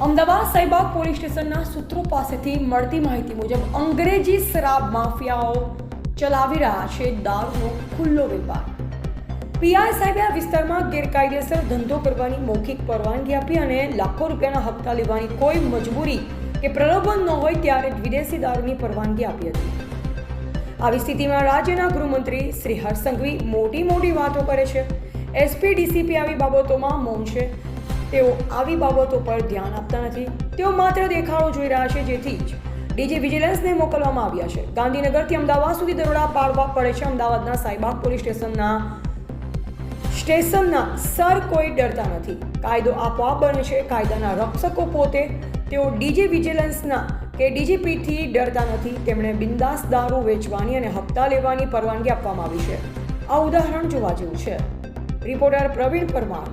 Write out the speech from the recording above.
Ahmedabad Saibaug police સ્ટેશનના સૂત્રો પાસેથી મળતી માહિતી મુજબ અંગ્રેજી શરાબ માફિયાઓ ચલાવી રહ્યા છે દારૂનો ખુલ્લો વેપાર. પીઆઈ સાહેબે આ વિસ્તારમાં ગેરકાયદેસર ધંધો કરવાની મૌખિક પરવાનગી આપી અને લાખો રૂપિયાના હપ્તા લેવાની કોઈ મજબૂરી કે પ્રલોભન ન હોય ત્યારે જ વિદેશી દારૂની પરવાનગી આપી હતી. આવી સ્થિતિમાં રાજ્યના ગૃહમંત્રી શ્રી હર્ષ સંઘવી મોટી વાતો કરે છે. એસપી ડીસીપી આવી બાબતોમાં મૌન છે. તેઓ આવી બાબતો પર ધ્યાન આપતા નથી. તેઓ માત્ર દેખાડો જોઈ રહ્યા છે, જેથી જ ડીજી વિજિલન્સને મોકલવામાં આવ્યા છે. ગાંધીનગરથી અમદાવાદ સુધી દરોડા પાડવા પડે છે. અમદાવાદના સાઈબાગ પોલીસ સ્ટેશનના સર કોઈ ડરતા નથી. કાયદો આપોઆપ બને છે. કાયદાના રક્ષકો પોતે તેઓ ડીજી વિજિલન્સના કે ડીજીપીથી ડરતા નથી. તેમણે બિંદાસ દારૂ વેચવાની અને હપ્તા લેવાની પરવાનગી આપવામાં આવી છે. આ ઉદાહરણ જોવા જેવું છે. રિપોર્ટર પ્રવીણ પરમાર,